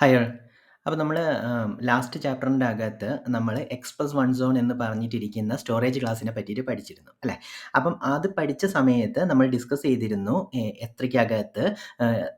Hi all. അപ്പോൾ നമ്മൾ last ചാപ്റ്ററിൻ്റെ അകത്ത് നമ്മൾ എക്സ്പ്രസ് വൺ സോൺ എന്ന് പറഞ്ഞിട്ടിരിക്കുന്ന സ്റ്റോറേജ് ക്ലാസ്സിനെ പറ്റിയിട്ട് പഠിച്ചിരുന്നു അല്ലേ? അപ്പം അത് പഠിച്ച സമയത്ത് നമ്മൾ ഡിസ്കസ് ചെയ്തിരുന്നു എത്രയ്ക്കകത്ത്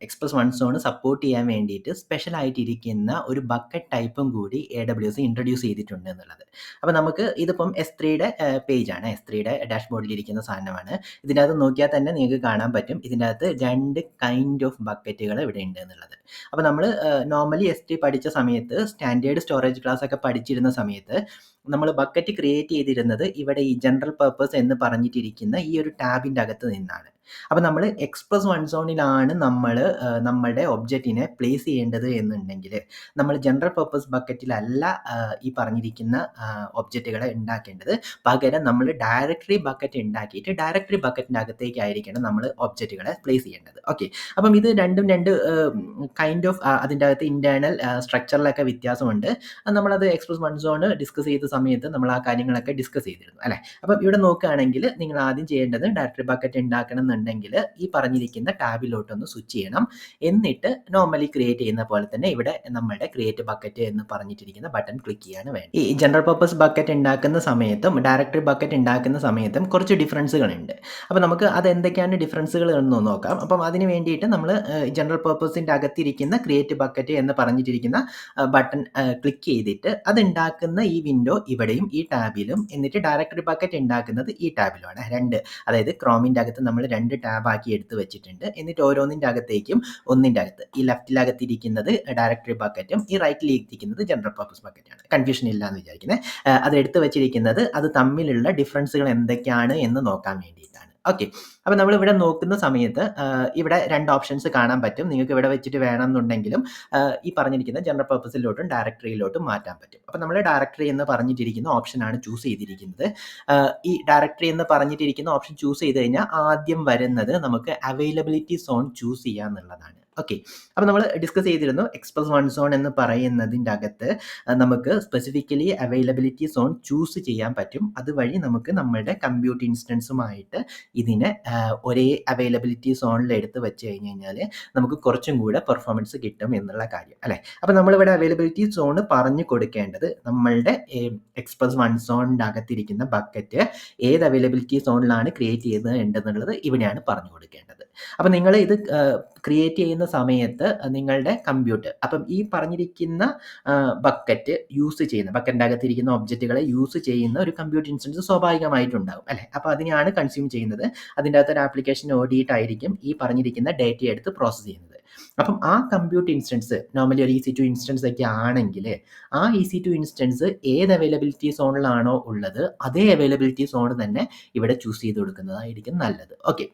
എക്സ്പ്രസ് വൺ സോൺ സപ്പോർട്ട് ചെയ്യാൻ വേണ്ടിയിട്ട് സ്പെഷ്യലായിട്ടിരിക്കുന്ന ഒരു ബക്കറ്റ് ടൈപ്പും കൂടി AWS ഇൻട്രൊഡ്യൂസ് ചെയ്തിട്ടുണ്ട് എന്നുള്ളത്. അപ്പോൾ നമുക്ക് ഇതിപ്പം S3യുടെ പേജാണ്. S3യുടെ ഡാഷ്ബോർഡിലിരിക്കുന്ന സാധനമാണ്. ഇതിനകത്ത് നോക്കിയാൽ തന്നെ നിങ്ങൾക്ക് കാണാൻ പറ്റും ഇതിൻ്റെ അകത്ത് 2 കൈൻഡ് ഓഫ് ബക്കറ്റുകൾ ഇവിടെ ഉണ്ട് എന്നുള്ളത്. അപ്പോൾ നമ്മൾ നോർമലി S3 പഠിച്ച സമയത്ത് സ്റ്റാൻഡേർഡ് സ്റ്റോറേജ് ക്ലാസ് ഒക്കെ പഠിച്ചിരുന്ന സമയത്ത് നമ്മൾ ബക്കറ്റ് ക്രിയേറ്റ് ചെയ്തിരുന്നത് ഇവിടെ ഈ ജനറൽ പർപ്പസ് എന്ന് പറഞ്ഞിട്ടിരിക്കുന്ന ഈ ഒരു ടാബിൻ്റെ അകത്ത് നിന്നാണ്. അപ്പോൾ നമ്മൾ എക്സ്പ്രസ് വൺ സോണിലാണ് നമ്മൾ നമ്മളുടെ ഒബ്ജക്റ്റിനെ പ്ലേസ് ചെയ്യേണ്ടത് എന്നുണ്ടെങ്കിൽ നമ്മൾ ജനറൽ പർപ്പസ് ബക്കറ്റിലല്ല ഈ പറഞ്ഞിരിക്കുന്ന ഒബ്ജക്റ്റുകളെ ഉണ്ടാക്കേണ്ടത്. പകരം നമ്മൾ ഡയറക്ടറി ബക്കറ്റ് ഉണ്ടാക്കിയിട്ട് ഡയറക്ടറി ബക്കറ്റിൻ്റെ അകത്തേക്കായിരിക്കണം നമ്മൾ ഒബ്ജക്റ്റുകളെ പ്ലേസ് ചെയ്യേണ്ടത്. ഓക്കെ, അപ്പം ഇത് രണ്ടും രണ്ട് കൈൻഡ് ഓഫ് അതിൻ്റെ അകത്ത് ഇൻറ്റേർണൽ സ്ട്രക്ചറിലൊക്കെ വ്യത്യാസമുണ്ട്. നമ്മളത് എക്സ്പ്രസ് വൺ സോൺ ഡിസ്കസ് ചെയ്ത സമയത്ത് നമ്മൾ ആ കാര്യങ്ങളൊക്കെ ഡിസ്കസ് ചെയ്തിരുന്നു അല്ലേ? അപ്പം ഇവിടെ നോക്കുകയാണെങ്കിൽ നിങ്ങൾ ആദ്യം ചെയ്യേണ്ടത് ഡയറക്ടറി ബക്കറ്റ് ഉണ്ടാക്കണം എന്നുണ്ടെങ്കിൽ ഈ പറഞ്ഞിരിക്കുന്ന ടാബിലോട്ടൊന്ന് സ്വിച്ച് ചെയ്യണം. എന്നിട്ട് നോർമലി ക്രിയേറ്റ് ചെയ്യുന്ന പോലെ തന്നെ ഇവിടെ നമ്മുടെ ക്രിയേറ്റ് ബക്കറ്റ് എന്ന് പറഞ്ഞിട്ടിരിക്കുന്ന ബട്ടൺ ക്ലിക്ക് ചെയ്യാണ് വേണ്ടത്. ഈ ജനറൽ പർപ്പസ് ബക്കറ്റ് ഉണ്ടാക്കുന്ന സമയത്തും ഡയറക്ടറി ബക്കറ്റ് ഉണ്ടാക്കുന്ന സമയത്തും കുറച്ച് ഡിഫറൻസുകളുണ്ട്. അപ്പോൾ നമുക്ക് അത് എന്തൊക്കെയാണ് ഡിഫറൻസുകൾ എന്ന് നോക്കാം. അപ്പം അതിന് വേണ്ടിയിട്ട് നമ്മൾ ജനറൽ പർപ്പസിൻ്റെ അകത്തിരിക്കുന്ന ക്രിയേറ്റ് ബക്കറ്റ് എന്ന് പറഞ്ഞിട്ടിരിക്കുന്ന ബട്ടൺ ക്ലിക്ക് ചെയ്തിട്ട് അതുണ്ടാക്കുന്ന ഈ വിൻഡോ ഇവിടെയും ഈ ടാബിലും, എന്നിട്ട് ഡയറക്ടറി ബക്കറ്റ് ഉണ്ടാക്കുന്നത് ഈ ടാബിലുമാണ്. അതായത് ക്രോമിൻ്റെ അകത്ത് നമ്മൾ 2 ടാബാക്കി എടുത്ത് വെച്ചിട്ടുണ്ട്. എന്നിട്ട് ഓരോന്നിൻ്റെ അകത്തേക്കും ഒന്നിൻ്റെ അകത്ത് ഈ ലെഫ്റ്റിലകത്തിരിക്കുന്നത് ഡയറക്ടറി ബക്കറ്റും ഈ റൈറ്റിലിരിക്കുന്നത് ജനറൽ പർപ്പസ് ബക്കറ്റാണ്. കൺഫ്യൂഷൻ ഇല്ല എന്ന് വിചാരിക്കുന്നത്. അത് എടുത്ത് വെച്ചിരിക്കുന്നത് അത് തമ്മിലുള്ള ഡിഫറൻസുകൾ എന്തൊക്കെയാണ് എന്ന് നോക്കാൻ വേണ്ടിയിട്ടാണ്. ഓക്കെ, അപ്പോൾ നമ്മളിവിടെ നോക്കുന്ന സമയത്ത് ഇവിടെ 2 ഓപ്ഷൻസ് കാണാൻ പറ്റും. നിങ്ങൾക്ക് ഇവിടെ വെച്ചിട്ട് വേണമെന്നുണ്ടെങ്കിലും ഈ പറഞ്ഞിരിക്കുന്ന ജനറൽ പർപ്പസിലോട്ടും ഡയറക്ടറിയിലോട്ടും മാറ്റാൻ പറ്റും. അപ്പോൾ നമ്മൾ ഡയറക്ടറി എന്ന് പറഞ്ഞിട്ടിരിക്കുന്ന ഓപ്ഷനാണ് ചൂസ് ചെയ്തിരിക്കുന്നത്. ഈ ഡയറക്ടറി എന്ന് പറഞ്ഞിട്ടിരിക്കുന്ന ഓപ്ഷൻ ചൂസ് ചെയ്ത് കഴിഞ്ഞാൽ ആദ്യം വരുന്നത് നമുക്ക് അവൈലബിലിറ്റി സോൺ ചൂസ് ചെയ്യുക എന്നുള്ളതാണ്. ഓക്കെ, അപ്പോൾ നമ്മൾ ഡിസ്കസ് ചെയ്തിരുന്നു എക്സ്പ്രസ് വൺ സോൺ എന്ന് പറയുന്നതിൻ്റെ അകത്ത് നമുക്ക് സ്പെസിഫിക്കലി അവൈലബിലിറ്റി സോൺ ചൂസ് ചെയ്യാൻ പറ്റും. അതുവഴി നമുക്ക് നമ്മളുടെ കമ്പ്യൂട്ട് ഇൻസ്റ്റൻസുമായിട്ട് ഇതിനെ ഒരേ അവൈലബിലിറ്റി സോണിൽ എടുത്ത് വെച്ച് കഴിഞ്ഞ് കഴിഞ്ഞാൽ നമുക്ക് കുറച്ചും കൂടെ പെർഫോമൻസ് കിട്ടും എന്നുള്ള കാര്യം അല്ലേ? അപ്പോൾ നമ്മളിവിടെ അവൈലബിലിറ്റി സോൺ പറഞ്ഞു കൊടുക്കേണ്ടത് നമ്മളുടെ എക്സ്പ്രസ് വൺ സോണിൻ്റെ അകത്തിരിക്കുന്ന ബക്കറ്റ് ഏത് അവൈലബിലിറ്റി സോണിലാണ് ക്രിയേറ്റ് ചെയ്തത് ഇവിടെയാണ് പറഞ്ഞു കൊടുക്കേണ്ടത്. അപ്പം നിങ്ങൾ ഇത് ക്രിയേറ്റ് ചെയ്യുന്ന സമയത്ത് നിങ്ങളുടെ കമ്പ്യൂട്ടർ അപ്പം ഈ പറഞ്ഞിരിക്കുന്ന ബക്കറ്റ് യൂസ് ചെയ്യുന്ന ബക്കറ്റിൻ്റെ അകത്തിരിക്കുന്ന ഒബ്ജക്റ്റുകളെ യൂസ് ചെയ്യുന്ന ഒരു കമ്പ്യൂട്ടർ ഇൻസ്റ്റൻസ് സ്വാഭാവികമായിട്ടുണ്ടാകും അല്ലേ? അപ്പോൾ അതിനെയാണ് കൺസ്യൂം ചെയ്യുന്നത്. അതിൻ്റെ അകത്തൊരു ആപ്ലിക്കേഷൻ ഓടിയിട്ടായിരിക്കും ഈ പറഞ്ഞിരിക്കുന്ന ഡേറ്റ എടുത്ത് പ്രോസസ്സ് ചെയ്യുന്നത്. അപ്പം ആ കമ്പ്യൂട്ടർ ഇൻസ്റ്റൻസ് നോർമലി ഒരു EC2 ഇൻസ്റ്റൻസ് ഒക്കെ ആണെങ്കിൽ ആ EC2 ഇൻസ്റ്റൻസ് ഏത് അവൈലബിലിറ്റി സോണിലാണോ ഉള്ളത് അതേ അവൈലബിലിറ്റി സോൺ തന്നെ ഇവിടെ ചൂസ് ചെയ്ത് കൊടുക്കുന്നതായിരിക്കും നല്ലത്. ഓക്കെ,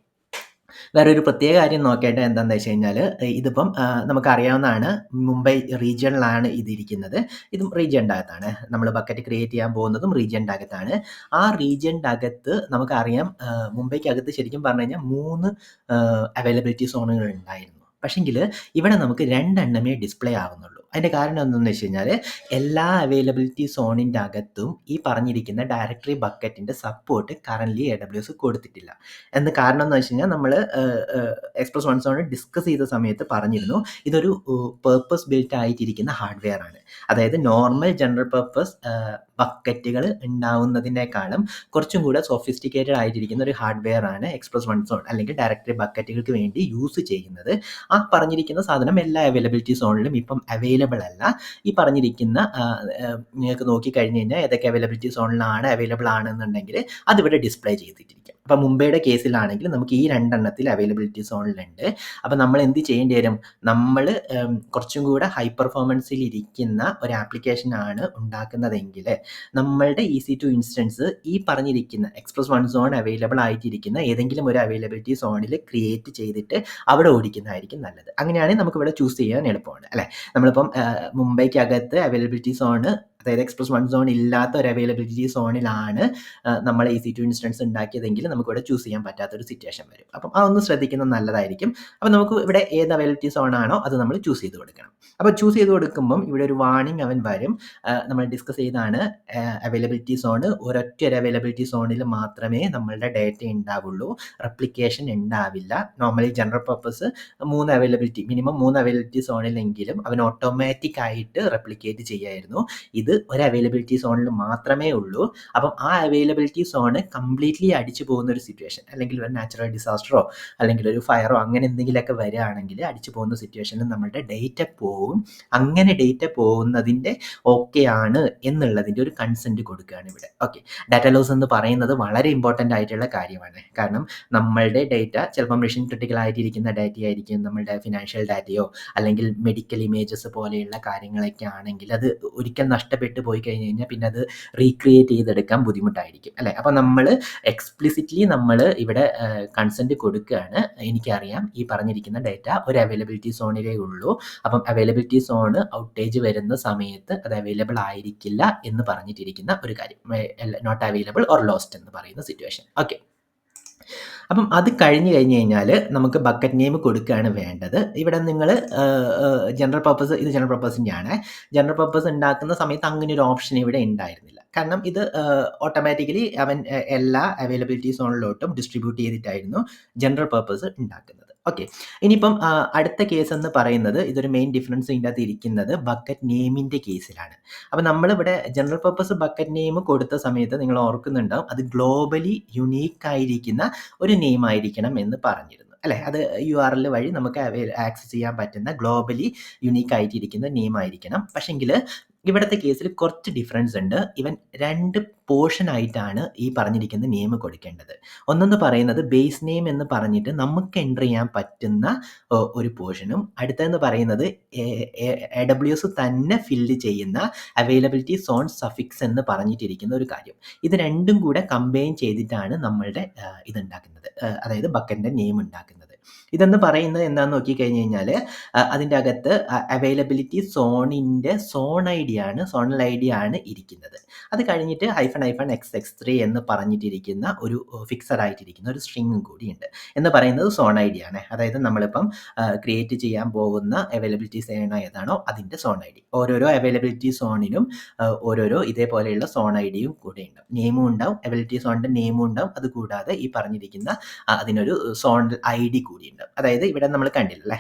വേറൊരു പ്രത്യേക കാര്യം നോക്കേണ്ടത് എന്താണെന്ന് വെച്ച് കഴിഞ്ഞാൽ ഇതിപ്പം നമുക്കറിയാവുന്നതാണ് മുംബൈ റീജിയണിലാണ് ഇതിരിക്കുന്നത്. ഇതും റീജിയൻ്റെ അകത്താണ്. നമ്മൾ ബക്കറ്റ് ക്രിയേറ്റ് ചെയ്യാൻ പോകുന്നതും റീജിയൻ്റെ അകത്താണ്. ആ റീജിയൻ്റെ അകത്ത് നമുക്കറിയാം മുംബൈക്കകത്ത് ശരിക്കും പറഞ്ഞു കഴിഞ്ഞാൽ 3 അവൈലബിലിറ്റി സോണുകൾ ഉണ്ടായിരുന്നു. പക്ഷെങ്കിൽ ഇവിടെ നമുക്ക് 2 എണ്ണമേ ഡിസ്പ്ലേ ആവുന്നുള്ളൂ. അതിൻ്റെ കാരണം എന്തെന്ന് വെച്ച് കഴിഞ്ഞാൽ എല്ലാ അവൈലബിലിറ്റി സോണിൻ്റെ അകത്തും ഈ പറഞ്ഞിരിക്കുന്ന ഡയറക്ടറി ബക്കറ്റിൻ്റെ സപ്പോർട്ട് കറൻ്റ്ലി AWS കൊടുത്തിട്ടില്ല. കാരണം എന്ന് വെച്ച് കഴിഞ്ഞാൽ നമ്മൾ എക്സ്പ്രസ് വൺ സോൺ ഡിസ്കസ് ചെയ്ത സമയത്ത് പറഞ്ഞിരുന്നു ഇതൊരു പേർപ്പസ് ബിൽറ്റ് ആയിട്ടിരിക്കുന്ന ഹാർഡ്വെയർ ആണ്. അതായത് നോർമൽ ജനറൽ പർപ്പസ് ബക്കറ്റുകൾ ഉണ്ടാവുന്നതിനേക്കാളും കുറച്ചും കൂടെ സോഫിസ്റ്റിക്കേറ്റഡ് ആയിട്ടിരിക്കുന്ന ഒരു ഹാർഡ്വെയർ ആണ് എക്സ്പ്രസ് വൺ സോൺ അല്ലെങ്കിൽ ഡയറക്ടറി ബക്കറ്റുകൾക്ക് വേണ്ടി യൂസ് ചെയ്യുന്നത്. ആ പറഞ്ഞിരിക്കുന്ന സാധനം എല്ലാ അവൈലബിലിറ്റി സോണിലും ഇപ്പം അവൈലബിൾ അല്ല. ഈ പറഞ്ഞിരിക്കുന്ന നിങ്ങൾക്ക് നോക്കിക്കഴിഞ്ഞ് കഴിഞ്ഞാൽ ഏതൊക്കെ അവൈലബിലിറ്റി സോണിലാണ് അവൈലബിൾ ആണെന്നുണ്ടെങ്കിൽ അതിവിടെ ഡിസ്പ്ലേ ചെയ്തിട്ടിരിക്കും. അപ്പം മുംബൈയുടെ കേസിലാണെങ്കിൽ നമുക്ക് ഈ 2 എണ്ണത്തിൽ അവൈലബിലിറ്റി സോണിലുണ്ട്. അപ്പം നമ്മൾ എന്ത് ചെയ്യേണ്ടി വരും? നമ്മൾ കുറച്ചും കൂടെ ഹൈ പെർഫോമൻസിൽ ഇരിക്കുന്ന ഒരു ആപ്ലിക്കേഷനാണ് ഉണ്ടാക്കുന്നതെങ്കിൽ നമ്മളുടെ EC2 ഇൻസ്റ്റൻസ് ഈ പറഞ്ഞിരിക്കുന്ന എക്സ്പ്രസ് വൺ സോൺ അവൈലബിൾ ആയിട്ടിരിക്കുന്ന ഏതെങ്കിലും ഒരു അവൈലബിലിറ്റി സോണിൽ ക്രിയേറ്റ് ചെയ്തിട്ട് അവിടെ ഓടിക്കുന്നതായിരിക്കും നല്ലത്. അങ്ങനെയാണെങ്കിൽ നമുക്ക് ഇവിടെ ചൂസ് ചെയ്യാൻ എളുപ്പമാണ് അല്ലേ? നമ്മളിപ്പം മുംബൈക്കകത്ത് അവൈലബിലിറ്റി സോൺ അതായത് എക്സ്പ്രസ് വൺ സോൺ ഇല്ലാത്ത ഒരു അവൈലബിലിറ്റി സോണിലാണ് നമ്മൾ EC2 ഇൻസ്റ്റൻസ് ഉണ്ടാക്കിയതെങ്കിൽ നമുക്കിവിടെ ചൂസ് ചെയ്യാൻ പറ്റാത്തൊരു സിറ്റുവേഷൻ വരും. അപ്പം അതൊന്ന് ശ്രദ്ധിക്കുന്നത് നല്ലതായിരിക്കും. അപ്പം നമുക്ക് ഇവിടെ ഏത് അവൈലബിലിറ്റി സോൺ ആണോ അത് നമ്മൾ ചൂസ് ചെയ്ത് കൊടുക്കണം. അപ്പോൾ ചൂസ് ചെയ്ത് കൊടുക്കുമ്പം ഇവിടെ ഒരു വാർണിംഗ് അവൻ വരും. നമ്മൾ ഡിസ്കസ് ചെയ്താണ് അവൈലബിലിറ്റി സോൺ ഒരൊറ്റ ഒരു അവൈലബിലിറ്റി സോണിൽ മാത്രമേ നമ്മളുടെ ഡേറ്റ ഉണ്ടാവുള്ളൂ, റെപ്ലിക്കേഷൻ ഉണ്ടാവില്ല. Normally general purpose minimum 3 availability സോണിലെങ്കിലും അവൻ ഓട്ടോമാറ്റിക് ആയിട്ട് റെപ്ലിക്കേറ്റ് ചെയ്യായിരുന്നു. ഇത് ഒരു അവൈലബിലിറ്റി സോണിൽ മാത്രമേ ഉള്ളൂ. അപ്പം ആ അവൈലബിലിറ്റി സോണ് കംപ്ലീറ്റ്ലി അടിച്ചു പോകുന്ന ഒരു സിറ്റുവേഷൻ, അല്ലെങ്കിൽ ഒരു നാച്ചുറൽ ഡിസാസ്റ്ററോ അല്ലെങ്കിൽ ഒരു ഫയറോ അങ്ങനെ എന്തെങ്കിലുമൊക്കെ വരികയാണെങ്കിൽ അടിച്ചു പോകുന്ന സിറ്റുവേഷനിൽ നമ്മളുടെ ഡേറ്റ പോവും. അങ്ങനെ ഡേറ്റ പോകുന്നതിൻ്റെ ഓക്കെ ആണ് എന്നുള്ളതിൻ്റെ ഒരു കൺസെൻറ്റ് കൊടുക്കുകയാണ് ഇവിടെ. ഓക്കെ, ഡാറ്റ ലോസ് എന്ന് പറയുന്നത് വളരെ ഇമ്പോർട്ടൻ്റ് ആയിട്ടുള്ള കാര്യമാണ്. കാരണം നമ്മളുടെ ഡേറ്റ ചിലപ്പം മിഷൻ ക്രിട്ടിക്കൽ ആയിട്ടിരിക്കുന്ന ഡാറ്റ ആയിരിക്കും, നമ്മളുടെ ഫിനാൻഷ്യൽ ഡാറ്റയോ അല്ലെങ്കിൽ മെഡിക്കൽ ഇമേജസ് പോലെയുള്ള കാര്യങ്ങളൊക്കെ ആണെങ്കിൽ അത് ഒരിക്കൽ നഷ്ടപ്പെട്ടു പോയി കഴിഞ്ഞ് കഴിഞ്ഞാൽ പിന്നെ അത് റീക്രിയേറ്റ് ചെയ്തെടുക്കാൻ ബുദ്ധിമുട്ടായിരിക്കും അല്ലേ. അപ്പോൾ നമ്മൾ എക്സ്പ്ലിസിറ്റ്ലി നമ്മൾ ഇവിടെ കൺസെൻറ്റ് കൊടുക്കുകയാണ്. എനിക്കറിയാം ഈ പറഞ്ഞിരിക്കുന്ന ഡേറ്റ ഒരു അവൈലബിലിറ്റി സോണിലേ ഉള്ളൂ, അപ്പം അവൈലബിലിറ്റി സോൺ ഔട്ടേജ് വരുന്ന സമയത്ത് അത് അവൈലബിൾ ആയിരിക്കില്ല എന്ന് പറഞ്ഞിട്ടിരിക്കുന്ന ഒരു കാര്യം, നോട്ട് അവൈലബിൾ ഓർ ലോസ്റ്റ് എന്ന് പറയുന്ന സിറ്റുവേഷൻ. ഓക്കെ, അപ്പം അത് കഴിഞ്ഞ് കഴിഞ്ഞാൽ നമുക്ക് ബക്കറ്റ് നെയിം കൊടുക്കുകയാണ് വേണ്ടത്. ഇവിടെ നിങ്ങൾ ജനറൽ പർപ്പസ്, ഇത് ജനറൽ പർപ്പസിൻ്റെ ആണ്. ജനറൽ പർപ്പസ് ഉണ്ടാക്കുന്ന സമയത്ത് അങ്ങനെ ഒരു ഓപ്ഷൻ ഇവിടെ ഉണ്ടായിരുന്നില്ല. കാരണം ഇത് ഓട്ടോമാറ്റിക്കലി അവൻ എല്ലാ അവൈലബിലിറ്റി സോണിലോട്ടും ഡിസ്ട്രിബ്യൂട്ട് ചെയ്തിട്ടായിരുന്നു ജനറൽ പർപ്പസ് ഉണ്ടാക്കുന്നത്. ഓക്കെ, ഇനിയിപ്പം അടുത്ത കേസ് എന്ന് പറയുന്നത്, ഇതൊരു മെയിൻ ഡിഫറൻസ് ഇതിൻ്റെ അകത്ത് ഇരിക്കുന്നത് ബക്കറ്റ് നെയിമിൻ്റെ കേസിലാണ്. അപ്പം നമ്മളിവിടെ ജനറൽ പർപ്പസ് ബക്കറ്റ് നെയിം കൊടുത്ത സമയത്ത് നിങ്ങൾ ഓർക്കുന്നുണ്ടാവും, അത് ഗ്ലോബലി യുണീക്ക് ആയിരിക്കുന്ന ഒരു നെയിം ആയിരിക്കണം എന്ന് പറഞ്ഞിരുന്നു അല്ലേ. അത് URL വഴി നമുക്ക് ആക്സസ് ചെയ്യാൻ പറ്റുന്ന ഗ്ലോബലി യുണീക്ക് ആയിട്ടിരിക്കുന്ന നെയിം ആയിരിക്കണം. പക്ഷെങ്കിൽ ഇവിടുത്തെ കേസിൽ കുറച്ച് ഡിഫറൻസ് ഉണ്ട്. ഇവൻ 2 പോർഷൻ ആയിട്ടാണ് ഈ പറഞ്ഞിരിക്കുന്ന നെയിം കൊടുക്കേണ്ടത്. ഒന്നെന്ന് പറയുന്നത് ബേസ് നെയിം എന്ന് പറഞ്ഞിട്ട് നമുക്ക് എൻ്റർ ചെയ്യാൻ പറ്റുന്ന ഒരു പോർഷനും, അടുത്തതെന്ന് പറയുന്നത് AWS തന്നെ ഫില്ല് ചെയ്യുന്ന അവൈലബിലിറ്റി സോൺ സഫിക്സ് എന്ന് പറഞ്ഞിട്ടിരിക്കുന്ന ഒരു കാര്യം. ഇത് രണ്ടും കൂടെ കമ്പൈൻ ചെയ്തിട്ടാണ് നമ്മളുടെ ഇതുണ്ടാക്കുന്നത്, അതായത് ബക്കറ്റിൻ്റെ നെയിം ഉണ്ടാക്കുന്നത്. ഇതെന്ന് പറയുന്നത് എന്താണെന്ന് നോക്കിക്കഴിഞ്ഞ് കഴിഞ്ഞാൽ അതിൻ്റെ അകത്ത് അവൈലബിലിറ്റി സോണിൻ്റെ സോൺ ഐ ഡി ആണ് ഇരിക്കുന്നത്. അത് കഴിഞ്ഞിട്ട് -XX3 എന്ന് പറഞ്ഞിട്ടിരിക്കുന്ന ഒരു ഫിക്സഡ് ആയിട്ടിരിക്കുന്ന ഒരു സ്ട്രിങ്ങും കൂടിയുണ്ട്. എന്ന് പറയുന്നത് സോൺ ഐ ഡി ആണ്. അതായത് നമ്മളിപ്പം ക്രിയേറ്റ് ചെയ്യാൻ പോകുന്ന അവൈലബിലിറ്റി സോൺ ഏതാണോ അതിൻ്റെ സോൺ ഐ ഡി. ഓരോരോ അവൈലബിലിറ്റി സോണിനും ഓരോരോ ഇതേപോലെയുള്ള സോൺ ഐ ഡിയും കൂടെ ഉണ്ടാവും. നെയിമും ഉണ്ടാവും, അവൈലബിലിറ്റി സോണിൻ്റെ നെയിമും ഉണ്ടാവും. അതുകൂടാതെ ഈ പറഞ്ഞിരിക്കുന്ന അതിനൊരു സോൺ ഐ ഡി കൂടിയുണ്ട്. അതായത് ഇവിടെ നമ്മൾ കണ്ടില്ലേ,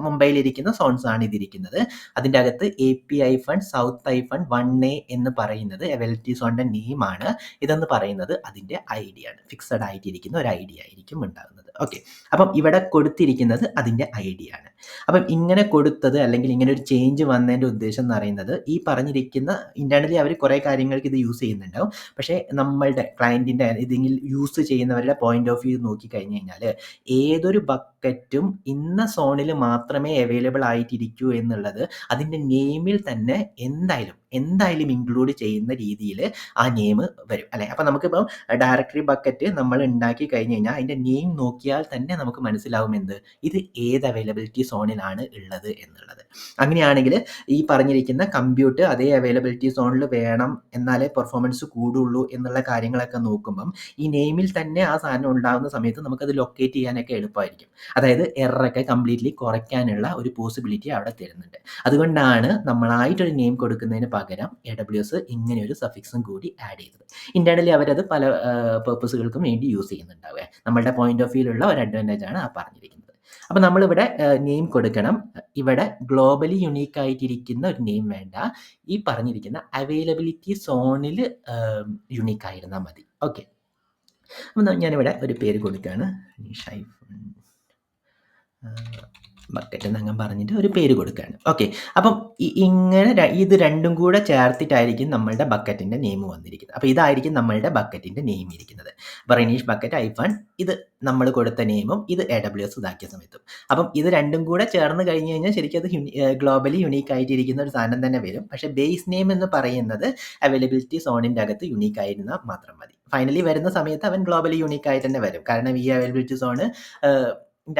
മുംബൈയിലിരിക്കുന്ന സോൺസ് ആണ് ഇതിരിക്കുന്നത്. അതിൻ്റെ അകത്ത് AP-South-1A എന്ന് പറയുന്നത് അവൈലബിലിറ്റി സോണിൻ്റെ നെയിമാണ്. ഇതെന്ന് പറയുന്നത് അതിൻ്റെ ഐ ഡി ആണ്. ഫിക്സഡ് ആയിട്ടിരിക്കുന്ന ഒരു ഐ ഡി ആയിരിക്കും ഉണ്ടാകുന്നത്. ഓക്കെ, അപ്പം ഇവിടെ കൊടുത്തിരിക്കുന്നത് അതിൻ്റെ ഐ ഡി ആണ്. അപ്പം ഇങ്ങനെ കൊടുത്തത് അല്ലെങ്കിൽ ഇങ്ങനെ ഒരു ചേഞ്ച് വന്നതിൻ്റെ ഉദ്ദേശം എന്ന് പറയുന്നത്, ഈ പറഞ്ഞിരിക്കുന്ന ഇൻറ്റേർണലി അവർ കുറേ കാര്യങ്ങൾക്ക് ഇത് യൂസ് ചെയ്യുന്നുണ്ടാവും. പക്ഷേ നമ്മളുടെ ക്ലയൻറ്റിൻ്റെ ഇതിൽ യൂസ് ചെയ്യുന്നവരുടെ പോയിന്റ് ഓഫ് വ്യൂ നോക്കിക്കഴിഞ്ഞ് കഴിഞ്ഞാൽ ഏതൊരു ബക്കറ്റും ഇന്ന സോണിൽ മാത്രമേ അവൈലബിൾ ആയിട്ടിരിക്കൂ എന്നുള്ളത് അതിൻ്റെ നെയിമിൽ തന്നെ എന്തായാലും ഇൻക്ലൂഡ് ചെയ്യുന്ന രീതിയിൽ ആ നെയിം വരും അല്ലേ. അപ്പോൾ നമുക്കിപ്പം ഡയറക്ടറി ബക്കറ്റ് നമ്മൾ ഉണ്ടാക്കി കഴിഞ്ഞ് കഴിഞ്ഞാൽ അതിൻ്റെ നെയിം നോക്കിയാൽ തന്നെ നമുക്ക് മനസ്സിലാവും ഇത് ഏത് അവൈലബിലിറ്റി സോണിലാണ് ഉള്ളത് എന്നുള്ളത്. അങ്ങനെയാണെങ്കിൽ ഈ പറഞ്ഞിരിക്കുന്ന കമ്പ്യൂട്ട് അതേ അവൈലബിലിറ്റി സോണിൽ വേണം, എന്നാലേ പെർഫോമൻസ് കൂടുള്ളൂ എന്നുള്ള കാര്യങ്ങളൊക്കെ നോക്കുമ്പം ഈ നെയിമിൽ തന്നെ ആ സാധനം ഉണ്ടാകുന്ന സമയത്ത് നമുക്കത് ലൊക്കേറ്റ് ചെയ്യാനൊക്കെ എളുപ്പമായിരിക്കും. അതായത് എററൊക്കെ കംപ്ലീറ്റ്ലി കുറയ്ക്കാനുള്ള ഒരു പോസിബിലിറ്റി അവിടെ തരുന്നുണ്ട്. അതുകൊണ്ടാണ് നമ്മളായിട്ടൊരു നെയിം കൊടുക്കുന്നതിന് പകരം AWS ഇങ്ങനെ ഒരു സഫിക്സും കൂടി ആഡ് ചെയ്തത്. ഇൻറ്റേർണലി അവരത് പല പർപ്പസുകൾക്കും വേണ്ടി യൂസ് ചെയ്യുന്നുണ്ടാവുക. നമ്മളുടെ പോയിന്റ് ഓഫ് വ്യൂയിലുള്ള ഒരു അഡ്വാൻറ്റേജ് ആണ് ആ പറഞ്ഞിരിക്കുന്നത്. അപ്പോൾ നമ്മളിവിടെ നെയിം കൊടുക്കണം. ഇവിടെ ഗ്ലോബലി യുണീക്ക് ആയിട്ടിരിക്കുന്ന ഒരു നെയിം വേണ്ട, ഈ പറഞ്ഞിരിക്കുന്ന അവൈലബിലിറ്റി സോണിൽ യുണീക്ക് ആയിരുന്നാൽ മതി. ഓക്കെ, അപ്പം ഞാനിവിടെ ഒരു പേര് കൊടുക്കുകയാണ്, ബക്കറ്റ് എന്നങ്ങ് പറഞ്ഞിട്ട് ഒരു പേര് കൊടുക്കുകയാണ്. ഓക്കെ, അപ്പം ഇങ്ങനെ ഇത് രണ്ടും കൂടെ ചേർത്തിട്ടായിരിക്കും നമ്മളുടെ ബക്കറ്റിൻ്റെ നെയിം വന്നിരിക്കുന്നത്. അപ്പോൾ ഇതായിരിക്കും നമ്മളുടെ ബക്കറ്റിൻ്റെ നെയിം ഇരിക്കുന്നത്. അപ്പോൾ റെനീഷ് ബക്കറ്റ് -, ഇത് നമ്മൾ കൊടുത്ത നെയിമും ഇത് AWS ഇതാക്കിയ സമയത്തും. അപ്പം ഇത് രണ്ടും കൂടെ ചേർന്ന് കഴിഞ്ഞ് കഴിഞ്ഞാൽ ശരിക്കും അത് ഗ്ലോബലി യുണീക്ക് ആയിട്ടിരിക്കുന്ന ഒരു സാധനം തന്നെ വരും. പക്ഷേ ബേസ് നെയിം എന്ന് പറയുന്നത് അവൈലബിലിറ്റി സോണിൻ്റെ അകത്ത് യുണീക്ക് ആയിരുന്നാൽ മാത്രം മതി. ഫൈനലി വരുന്ന സമയത്ത് അവൻ ഗ്ലോബലി യുണീക്ക് ആയിട്ട് തന്നെ വരും. കാരണം ഈ അവൈലബിലിറ്റി സോണ്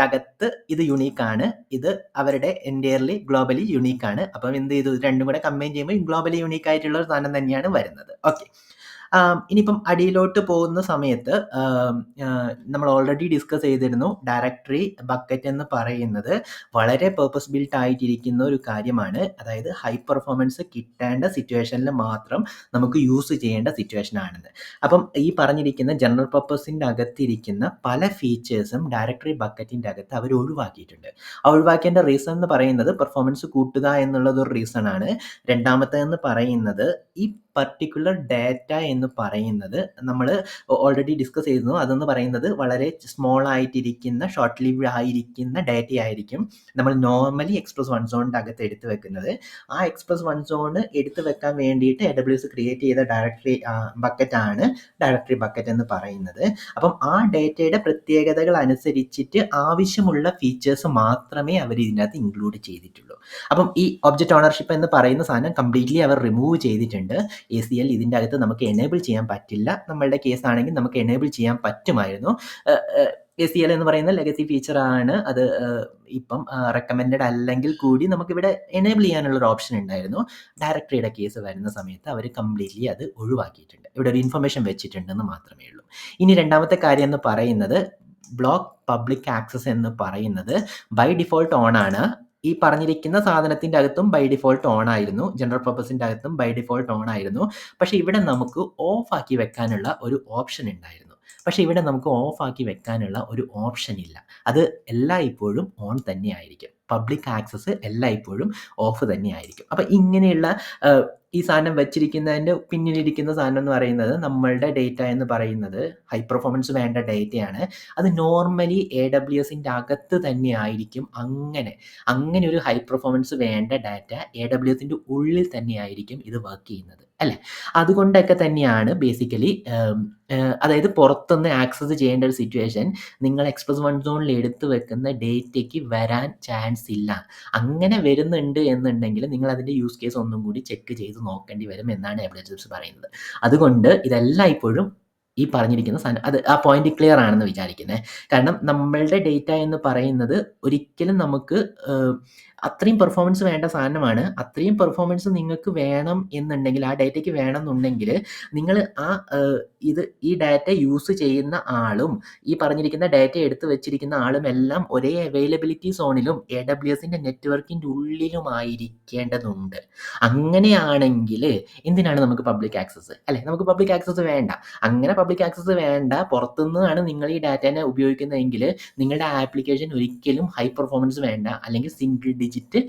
അകത്ത് ഇത് യുണീക്കാണ്. ഇത് അവരുടെ എൻറ്റയർലി ഗ്ലോബലി യുണീക്കാണ്. അപ്പം എന്ത് ചെയ്തു, ഇത് രണ്ടും കൂടെ കമ്പൈൻ ചെയ്യുമ്പോൾ ഗ്ലോബലി യുണീക്ക് ആയിട്ടുള്ള ഒരു സാധനം തന്നെയാണ് വരുന്നത്. ഓക്കെ. ഇനിയിപ്പം അടിയിലോട്ട് പോകുന്ന സമയത്ത് നമ്മൾ ഓൾറെഡി ഡിസ്കസ് ചെയ്തിരുന്നു. ഡയറക്ടറി ബക്കറ്റ് എന്ന് പറയുന്നത് വളരെ പേർപ്പസ് ബിൽറ്റ് ആയിട്ടിരിക്കുന്ന ഒരു കാര്യമാണ്. അതായത് ഹൈ പെർഫോമൻസ് കിട്ടേണ്ട സിറ്റുവേഷനിൽ മാത്രം നമുക്ക് യൂസ് ചെയ്യേണ്ട സിറ്റുവേഷൻ ആണെന്ന്. അപ്പം ഈ പറഞ്ഞിരിക്കുന്ന ജനറൽ പർപ്പസിൻ്റെ അകത്തിരിക്കുന്ന പല ഫീച്ചേഴ്സും ഡയറക്ടറി ബക്കറ്റിൻ്റെ അകത്ത് അവർ ഒഴിവാക്കിയിട്ടുണ്ട്. ആ ഒഴിവാക്കേണ്ട റീസൺ എന്ന് പറയുന്നത് പെർഫോമൻസ് കൂട്ടുക എന്നുള്ളത് ഒരു റീസൺ ആണ്. രണ്ടാമത്തേതെന്ന് പറയുന്നത് ഈ പർട്ടിക്കുലർ ഡാറ്റ എന്ന് പറയുന്നത് നമ്മൾ ഓൾറെഡി ഡിസ്കസ് ചെയ്തിരുന്നു. അതെന്ന് പറയുന്നത് വളരെ സ്മോൾ ആയിട്ടിരിക്കുന്ന ഷോർട്ട് ലിവ്ഡ് ആയിരിക്കുന്ന ഡാറ്റ ആയിരിക്കും നമ്മൾ നോർമലി എക്സ്പ്രസ് വൺ സോണിൻ്റെ അകത്ത് എടുത്തു വെക്കുന്നത്. ആ എക്സ്പ്രസ് വൺ സോൺ എടുത്തു വെക്കാൻ വേണ്ടിയിട്ട് AWS ക്രിയേറ്റ് ചെയ്ത ഡയറക്ടറി ബക്കറ്റാണ് ഡയറക്ടറി ബക്കറ്റ് എന്ന് പറയുന്നത്. അപ്പം ആ ഡാറ്റയുടെ പ്രത്യേകതകൾ അനുസരിച്ചിട്ട് ആവശ്യമുള്ള ഫീച്ചേഴ്സ് മാത്രമേ അവർ ഇതിനകത്ത് ഇൻക്ലൂഡ് ചെയ്തിട്ടുള്ളൂ. അപ്പം ഈ ഒബ്ജക്റ്റ് ഓണർഷിപ്പ് എന്ന് പറയുന്ന സാധനം കംപ്ലീറ്റ്ലി അവർ റിമൂവ് ചെയ്തിട്ടുണ്ട്. ACL ഇതിൻ്റെ അകത്ത് നമുക്ക് എനേബിൾ ചെയ്യാൻ പറ്റില്ല. നമ്മളുടെ കേസ് ആണെങ്കിൽ നമുക്ക് എനേബിൾ ചെയ്യാൻ പറ്റുമായിരുന്നു. ACL എന്ന് പറയുന്ന ലെഗസി ഫീച്ചറാണ്. അത് ഇപ്പം റെക്കമെൻഡഡ് അല്ലെങ്കിൽ കൂടി നമുക്കിവിടെ എനേബിൾ ചെയ്യാനുള്ളൊരു ഓപ്ഷൻ ഉണ്ടായിരുന്നു. ഡയറക്ടറിയുടെ കേസ് വരുന്ന സമയത്ത് അവർ കംപ്ലീറ്റ്ലി അത് ഒഴിവാക്കിയിട്ടുണ്ട്. ഇവിടെ ഒരു ഇൻഫർമേഷൻ വെച്ചിട്ടുണ്ടെന്ന് മാത്രമേ ഉള്ളൂ. ഇനി രണ്ടാമത്തെ കാര്യം എന്ന് പറയുന്നത് ബ്ലോക്ക് പബ്ലിക് ആക്സസ് എന്ന് പറയുന്നത് ബൈ ഡിഫോൾട്ട് ഓൺ ആണ്. ഈ പറഞ്ഞിരിക്കുന്ന സാധനത്തിൻ്റെ അകത്തും ബൈ ഡിഫോൾട്ട് ഓൺ ആയിരുന്നു. ജനറൽ പർപ്പസിൻ്റെ അകത്തും ബൈ ഡിഫോൾട്ട് ഓൺ ആയിരുന്നു. പക്ഷേ ഇവിടെ നമുക്ക് ഓഫ് ആക്കി വെക്കാനുള്ള ഒരു ഓപ്ഷൻ ഉണ്ടായിരുന്നു. പക്ഷേ ഇവിടെ നമുക്ക് ഓഫ് ആക്കി വെക്കാനുള്ള ഒരു ഓപ്ഷൻ ഇല്ല. അത് എല്ലായ്പ്പോഴും ഓൺ തന്നെ ആയിരിക്കും. പബ്ലിക് ആക്സസ് എല്ലായ്പ്പോഴും ഓഫ് തന്നെ ആയിരിക്കും. അപ്പം ഇങ്ങനെയുള്ള ഈ സാധനം വെച്ചിരിക്കുന്നതിൻ്റെ പിന്നിലിരിക്കുന്ന സാധനം എന്ന് പറയുന്നത് നമ്മളുടെ ഡേറ്റ എന്ന് പറയുന്നത് ഹൈ പെർഫോമൻസ് വേണ്ട ഡേറ്റയാണ്. അത് നോർമലി AWSൻ്റെ അകത്ത് തന്നെ ആയിരിക്കും. അങ്ങനെ ഒരു ഹൈ പെർഫോമൻസ് വേണ്ട ഡാറ്റ AWSൻ്റെ ഉള്ളിൽ തന്നെ ആയിരിക്കും ഇത് വർക്ക് ചെയ്യുന്നത്, അല്ലേ? അതുകൊണ്ടൊക്കെ തന്നെയാണ് ബേസിക്കലി അതായത് പുറത്തുനിന്ന് ആക്സസ് ചെയ്യേണ്ട ഒരു സിറ്റുവേഷൻ നിങ്ങൾ എക്സ്പ്രസ് വൺ സോണിൽ എടുത്ത് വെക്കുന്ന ഡേറ്റയ്ക്ക് വരാൻ ചാൻസ് ഇല്ല. അങ്ങനെ വരുന്നുണ്ട് എന്നുണ്ടെങ്കിൽ നിങ്ങൾ അതിൻ്റെ യൂസ് കേസ് ഒന്നും കൂടി ചെക്ക് ചെയ്ത് നോക്കേണ്ടി വരും എന്നാണ് AWS പറയുന്നത്. അതുകൊണ്ട് ഇതെല്ലാം ഇപ്പോഴും ഈ പറഞ്ഞിരിക്കുന്ന സാധനം അത് ആ പോയിന്റ് ക്ലിയർ ആണെന്ന് വിചാരിക്കുന്നത്. കാരണം നമ്മളുടെ ഡേറ്റ എന്ന് പറയുന്നത് ഒരിക്കലും നമുക്ക് അത്രയും പെർഫോമൻസ് വേണ്ട സാധനമാണ്. അത്രയും പെർഫോമൻസ് നിങ്ങൾക്ക് വേണം എന്നുണ്ടെങ്കിൽ, ആ ഡേറ്റയ്ക്ക് വേണം എന്നുണ്ടെങ്കിൽ നിങ്ങൾ ഈ ഡാറ്റ യൂസ് ചെയ്യുന്ന ആളും ഈ പറഞ്ഞിരിക്കുന്ന ഡാറ്റ എടുത്ത് വെച്ചിരിക്കുന്ന ആളും എല്ലാം ഒരേ അവൈലബിലിറ്റി സോണിലും AWSൻ്റെ നെറ്റ്വർക്കിൻ്റെ ഉള്ളിലുമായിരിക്കേണ്ടതുണ്ട്. അങ്ങനെയാണെങ്കിൽ എന്തിനാണ് നമുക്ക് പബ്ലിക് ആക്സസ്, അല്ലേ? നമുക്ക് പബ്ലിക് ആക്സസ് വേണ്ട. അങ്ങനെ പബ്ലിക് ആക്സസ് വേണ്ട, പുറത്തുനിന്നാണ് നിങ്ങൾ ഈ ഡാറ്റനെ ഉപയോഗിക്കുന്നതെങ്കിൽ നിങ്ങളുടെ ആപ്ലിക്കേഷൻ ഒരിക്കലും ഹൈ പെർഫോമൻസ് വേണ്ട, അല്ലെങ്കിൽ single digit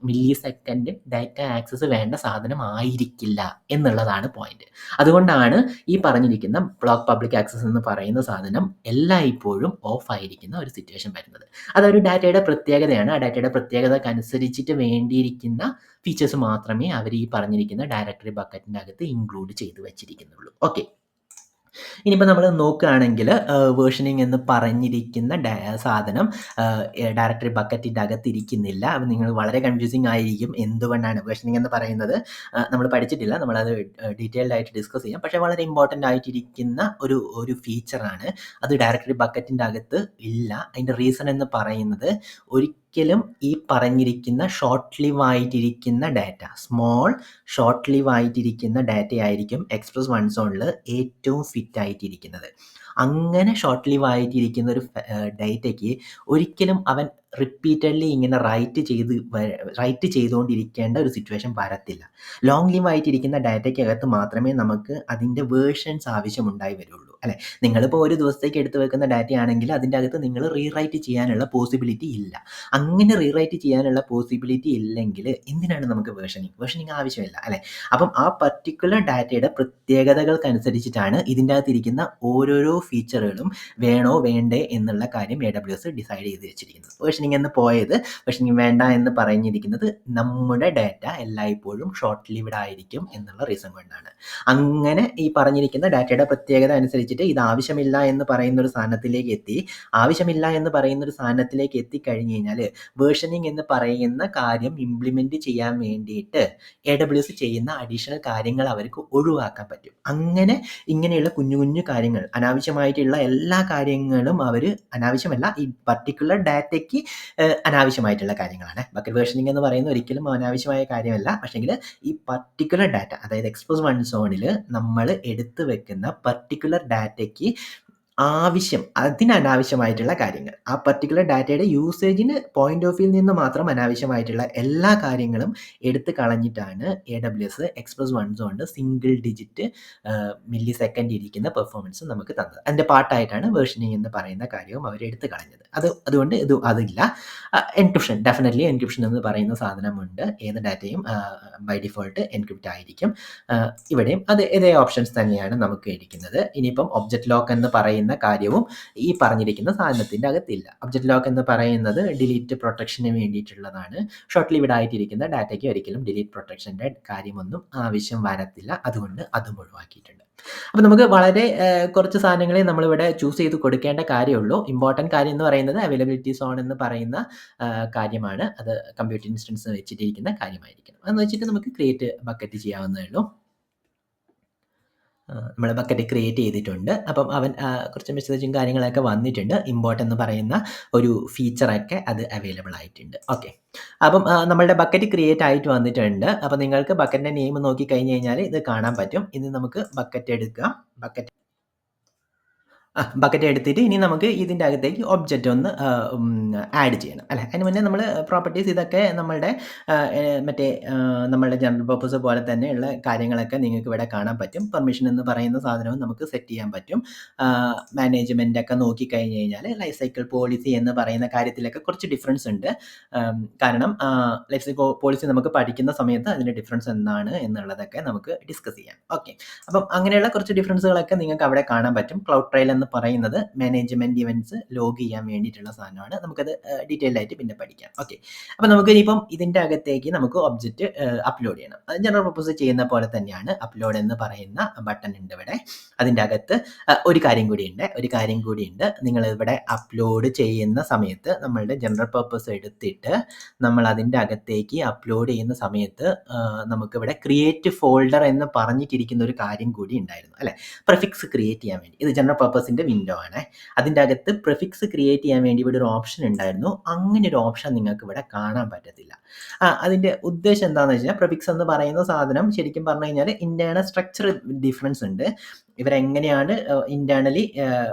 milli second data access വേണ്ട സാധനം ആയിരിക്കില്ല എന്നുള്ളതാണ് പോയിന്റ്. അതുകൊണ്ടാണ് ഈ പറഞ്ഞിരിക്കുന്ന ബ്ലോക്ക് പബ്ലിക് ആക്സസ് എന്ന് പറയുന്ന സാധനം എല്ലായ്പ്പോഴും ഓഫ് ആയിരിക്കുന്ന ഒരു സിറ്റുവേഷൻ വരുന്നത്. അതൊരു ഡാറ്റയുടെ പ്രത്യേകതയാണ്. ആ ഡാറ്റയുടെ പ്രത്യേകതക്കനുസരിച്ചിട്ട് വേണ്ടിയിരിക്കുന്ന ഫീച്ചേഴ്സ് മാത്രമേ അവർ ഈ പറഞ്ഞിരിക്കുന്ന ഡയറക്ടറി ബക്കറ്റിൻ്റെ അകത്ത് ഇൻക്ലൂഡ് ചെയ്ത് വെച്ചിരിക്കുന്നുള്ളൂ. ഓക്കെ. ഇനിയിപ്പോൾ നമ്മൾ നോക്കുകയാണെങ്കിൽ വേർഷനിങ് എന്ന് പറഞ്ഞിരിക്കുന്ന സാധനം ഡയറക്ടറി ബക്കറ്റിൻ്റെ അകത്തിരിക്കുന്നില്ല. അപ്പം നിങ്ങൾ വളരെ കൺഫ്യൂസിങ് ആയിരിക്കും എന്തുകൊണ്ടാണ് വേർഷനിങ് എന്ന് പറയുന്നത്. നമ്മൾ പഠിച്ചിട്ടില്ല, നമ്മളത് ഡീറ്റെയിൽഡ് ആയിട്ട് ഡിസ്കസ് ചെയ്യാം. പക്ഷേ വളരെ ഇമ്പോർട്ടൻ്റ് ആയിട്ടിരിക്കുന്ന ഒരു ഫീച്ചറാണ്. അത് ഡയറക്ടറി ബക്കറ്റിൻ്റെ അകത്ത് ഇല്ല. അതിൻ്റെ റീസൺ എന്ന് പറയുന്നത് ഒരിക്കലും ഈ പറഞ്ഞിരിക്കുന്ന ഷോർട്ട് ലിവ് ആയിട്ടിരിക്കുന്ന ഡാറ്റ, സ്മോൾ ഷോർട്ട് ലിവ് ആയിട്ടിരിക്കുന്ന ഡാറ്റ ആയിരിക്കും എക്സ്പ്രസ് വൺ സോണിൽ ഏറ്റവും ഫിറ്റ് ആയിട്ടിരിക്കുന്നത്. അങ്ങനെ ഷോർട്ട് ലിവ് ആയിട്ടിരിക്കുന്ന ഒരു ഡാറ്റയ്ക്ക് ഒരിക്കലും അവൻ റിപ്പീറ്റഡ്ലി ഇങ്ങനെ റൈറ്റ് ചെയ്തുകൊണ്ടിരിക്കേണ്ട ഒരു സിറ്റുവേഷൻ വരത്തില്ല. ലോങ് ലിവ് ആയിട്ടിരിക്കുന്ന ഡാറ്റയ്ക്കകത്ത് മാത്രമേ നമുക്ക് അതിൻ്റെ വേർഷൻസ് ആവശ്യമുണ്ടായി വരുള്ളൂ, അല്ലേ? നിങ്ങളിപ്പോൾ ഒരു ദിവസത്തേക്ക് എടുത്ത് വെക്കുന്ന ഡാറ്റ ആണെങ്കിൽ അതിൻ്റെ അകത്ത് നിങ്ങൾ റീറൈറ്റ് ചെയ്യാനുള്ള പോസിബിലിറ്റി ഇല്ല. അങ്ങനെ റീറൈറ്റ് ചെയ്യാനുള്ള പോസിബിലിറ്റി ഇല്ലെങ്കിൽ എന്തിനാണ് നമുക്ക് വേർഷനിങ് ആവശ്യമില്ല, അല്ലേ? അപ്പം ആ പർട്ടിക്കുലർ ഡാറ്റയുടെ പ്രത്യേകതകൾക്കനുസരിച്ചിട്ടാണ് ഇതിൻ്റെ അകത്തിരിക്കുന്ന ഓരോരോ ഫീച്ചറുകളും വേണോ വേണ്ടേ എന്നുള്ള കാര്യം AWS ഡിസൈഡ് ചെയ്ത് വെച്ചിരിക്കുന്നത്. വേർഷനിങ് എന്ന് പോയത്, വേർഷനിങ് വേണ്ട എന്ന് പറഞ്ഞിരിക്കുന്നത് നമ്മുടെ ഡാറ്റ എല്ലായ്പ്പോഴും ഷോർട്ട് ലിവ്ഡ് ആയിരിക്കും എന്നുള്ള റീസൺ കൊണ്ടാണ്. അങ്ങനെ ഈ പറഞ്ഞിരിക്കുന്ന ഡാറ്റയുടെ പ്രത്യേകത അനുസരിച്ചിട്ട് വെച്ചിട്ട് ഇത് ആവശ്യമില്ല എന്ന് പറയുന്ന ഒരു സാധനത്തിലേക്ക് എത്തി. ആവശ്യമില്ല എന്ന് പറയുന്ന ഒരു സാധനത്തിലേക്ക് എത്തിക്കഴിഞ്ഞ് കഴിഞ്ഞാൽ വേർഷനിങ് എന്ന് പറയുന്ന കാര്യം ഇംപ്ലിമെൻറ്റ് ചെയ്യാൻ വേണ്ടിയിട്ട് AWS ചെയ്യുന്ന അഡീഷണൽ കാര്യങ്ങൾ അവർക്ക് ഒഴിവാക്കാൻ പറ്റും. അങ്ങനെ ഇങ്ങനെയുള്ള കുഞ്ഞു കുഞ്ഞു കാര്യങ്ങൾ, അനാവശ്യമായിട്ടുള്ള എല്ലാ കാര്യങ്ങളും അവർ അനാവശ്യമല്ല, ഈ പർട്ടിക്കുലർ ഡാറ്റയ്ക്ക് അനാവശ്യമായിട്ടുള്ള കാര്യങ്ങളാണ്. ബക്കറ്റ് വേർഷനിങ് എന്ന് പറയുന്നത് ഒരിക്കലും അനാവശ്യമായ കാര്യമല്ല. പക്ഷെങ്കിൽ ഈ പർട്ടിക്കുലർ ഡാറ്റ, അതായത് എക്സ്പോസ് വൺ സോണിൽ നമ്മൾ എടുത്തു വെക്കുന്ന പർട്ടിക്കുലർ ഡാറ്റയ്ക്ക് അതിനനാവശ്യമായിട്ടുള്ള കാര്യങ്ങൾ, ആ പർട്ടിക്കുലർ ഡാറ്റയുടെ യൂസേജിന് പോയിന്റ് ഓഫ് വ്യൂവിൽ നിന്ന് മാത്രം അനാവശ്യമായിട്ടുള്ള എല്ലാ കാര്യങ്ങളും എടുത്ത് കളഞ്ഞിട്ടാണ് AWS എക്സ്പ്രസ് വൺ സോണിൻ്റെ സിംഗിൾ ഡിജിറ്റ് മില്ലി സെക്കൻഡ് ഇരിക്കുന്ന പെർഫോമൻസ് നമുക്ക് തന്നത്. അതിൻ്റെ പാർട്ടായിട്ടാണ് വേർഷനിങ് എന്ന് പറയുന്ന കാര്യവും അവർ എടുത്ത് കളഞ്ഞത്. അതുകൊണ്ട് അതില്ല. എൻക്രിപ്ഷൻ, ഡെഫിനറ്റ്ലി എൻക്രിപ്ഷൻ എന്ന് പറയുന്ന സാധനമുണ്ട്. ഏത് ഡാറ്റയും ബൈ ഡിഫോൾട്ട് എൻക്രിപ്റ്റ് ആയിരിക്കും. ഇവിടെയും ഇതേ ഓപ്ഷൻസ് തന്നെയാണ് നമുക്ക് ഇരിക്കുന്നത്. ഇനിയിപ്പം ഒബ്ജക്റ്റ് ലോക്ക് എന്ന് പറയുന്ന കാര്യവും ഈ പറഞ്ഞിരിക്കുന്ന സാധനത്തിൻ്റെ അകത്തില്ല. ഒബ്ജക്റ്റ് ലോക്ക് എന്ന് പറയുന്നത് ഡിലീറ്റ് പ്രൊട്ടക്ഷന് വേണ്ടിയിട്ടുള്ളതാണ്. ഷോർട്ട് ലിവിഡ് ആയിട്ടിരിക്കുന്ന ഡാറ്റയ്ക്ക് ഒരിക്കലും ഡിലീറ്റ് പ്രൊട്ടക്ഷൻ്റെ കാര്യമൊന്നും ആവശ്യം വരത്തില്ല. അതുകൊണ്ട് അതും ഒഴിവാക്കിയിട്ടുണ്ട്. അപ്പോൾ നമുക്ക് വളരെ കുറച്ച് സാധനങ്ങളെ നമ്മളിവിടെ ചൂസ് ചെയ്ത് കൊടുക്കേണ്ട കാര്യമുള്ളൂ. ഇമ്പോർട്ടൻറ്റ് കാര്യം എന്ന് പറയുന്നത് അവൈലബിലിറ്റി സോൺ എന്ന് പറയുന്ന കാര്യമാണ്. അത് കമ്പ്യൂട്ടർ ഇൻസ്റ്റൻസ് വെച്ചിട്ടിരിക്കുന്ന കാര്യമായിരിക്കും. അതെന്ന് വെച്ചിട്ട് നമുക്ക് ക്രിയേറ്റ് ബക്കറ്റ് ചെയ്യാവുന്നതേ ഉള്ളൂ. നമ്മൾ ബക്കറ്റ് ക്രിയേറ്റ് ചെയ്തിട്ടുണ്ട്. അപ്പം അവൻ കുറച്ച് മെസ്സേജും കാര്യങ്ങളൊക്കെ വന്നിട്ടുണ്ട്. ഇമ്പോർട്ട് എന്ന് പറയുന്ന ഒരു ഫീച്ചറൊക്കെ അത് അവൈലബിൾ ആയിട്ടുണ്ട്. ഓക്കെ, അപ്പം നമ്മളുടെ ബക്കറ്റ് ക്രിയേറ്റ് ആയിട്ട് വന്നിട്ടുണ്ട്. അപ്പം നിങ്ങൾക്ക് ബക്കറ്റിൻ്റെ നെയിം നോക്കി കഴിഞ്ഞ് കഴിഞ്ഞാൽ ഇത് കാണാൻ പറ്റും. ഇനി നമുക്ക് ബക്കറ്റ് എടുക്കാം. ബക്കറ്റ് എടുത്തിട്ട് ഇനി നമുക്ക് ഇതിൻ്റെ അകത്തേക്ക് ഒബ്ജക്റ്റ് ഒന്ന് ആഡ് ചെയ്യണം അല്ലേ. അതിന് മുന്നേ നമ്മൾ പ്രോപ്പർട്ടീസ് ഇതൊക്കെ നമ്മളുടെ മറ്റേ നമ്മളുടെ ജനറൽ പർപ്പസ് പോലെ തന്നെയുള്ള കാര്യങ്ങളൊക്കെ നിങ്ങൾക്ക് ഇവിടെ കാണാൻ പറ്റും. പെർമിഷൻ എന്ന് പറയുന്ന സാധനവും നമുക്ക് സെറ്റ് ചെയ്യാൻ പറ്റും. മാനേജ്മെൻ്റ് ഒക്കെ നോക്കിക്കഴിഞ്ഞ് കഴിഞ്ഞാൽ ലൈഫ് സൈക്കിൾ പോളിസി എന്ന് പറയുന്ന കാര്യത്തിലൊക്കെ കുറച്ച് ഡിഫറൻസ് ഉണ്ട്. കാരണം ലൈഫ് സൈക്കിൾ പോളിസി നമുക്ക് പഠിക്കുന്ന സമയത്ത് അതിൻ്റെ ഡിഫറൻസ് എന്താണ് എന്നുള്ളതൊക്കെ നമുക്ക് ഡിസ്കസ് ചെയ്യാം. ഓക്കെ, അപ്പം അങ്ങനെയുള്ള കുറച്ച് ഡിഫറൻസുകളൊക്കെ നിങ്ങൾക്ക് അവിടെ കാണാൻ പറ്റും. ക്ലൗഡ് ട്രയൽ എന്ന് പറയുന്നത് മാനേജ്മെന്റ് ഇവന്റ്സ് ലോഗ് ചെയ്യാൻ വേണ്ടിയിട്ടുള്ള സാധനമാണ്. നമുക്കത് ഡീറ്റെയിൽഡ് ആയിട്ട് പിന്നെ പഠിക്കാം. ഓക്കെ, അപ്പം നമുക്ക് ഇനിയിപ്പം ഇതിൻ്റെ അകത്തേക്ക് നമുക്ക് ഒബ്ജക്റ്റ് അപ്ലോഡ് ചെയ്യണം. അത് ജനറൽ പർപ്പസ് ചെയ്യുന്ന പോലെ തന്നെയാണ്. അപ്ലോഡ് എന്ന് പറയുന്ന ബട്ടൺ ഉണ്ട് ഇവിടെ. അതിൻ്റെ അകത്ത് ഒരു കാര്യം കൂടിയുണ്ട്. നിങ്ങൾ ഇവിടെ അപ്ലോഡ് ചെയ്യുന്ന സമയത്ത് നമ്മളുടെ ജനറൽ പർപ്പസ് എടുത്തിട്ട് നമ്മൾ അതിൻ്റെ അകത്തേക്ക് അപ്ലോഡ് ചെയ്യുന്ന സമയത്ത് നമുക്കിവിടെ ക്രിയേറ്റ് ഫോൾഡർ എന്ന് പറഞ്ഞിട്ടിരിക്കുന്ന ഒരു കാര്യം കൂടി ഉണ്ടായിരുന്നു അല്ലേ. പ്രിഫിക്സ് ക്രിയേറ്റ് ചെയ്യാൻ വേണ്ടി, ഇത് ജനറൽ പർപ്പസിൻ്റെ വിൻഡോ ആണ്. അതിൻ്റെ അകത്ത് പ്രിഫിക്സ് ക്രിയേറ്റ് ചെയ്യാൻ വേണ്ടി ഇവിടെ ഒരു ഓപ്ഷൻ ഉണ്ടായിരുന്നു. അങ്ങനെ ഒരു ഓപ്ഷൻ നിങ്ങൾക്ക് ഇവിടെ കാണാൻ പറ്റത്തില്ല. അതിൻ്റെ ഉദ്ദേശം എന്താണെന്ന് വെച്ചാൽ, പ്രിഫിക്സ് എന്ന് പറയുന്ന സാധനം ശരിക്കും പറഞ്ഞു കഴിഞ്ഞാൽ ഇൻറ്റേർണൽ സ്ട്രക്ചർ ഡിഫറൻസ് ഉണ്ട്. ഇവരെങ്ങനെയാണ് ഇൻറ്റേർണലി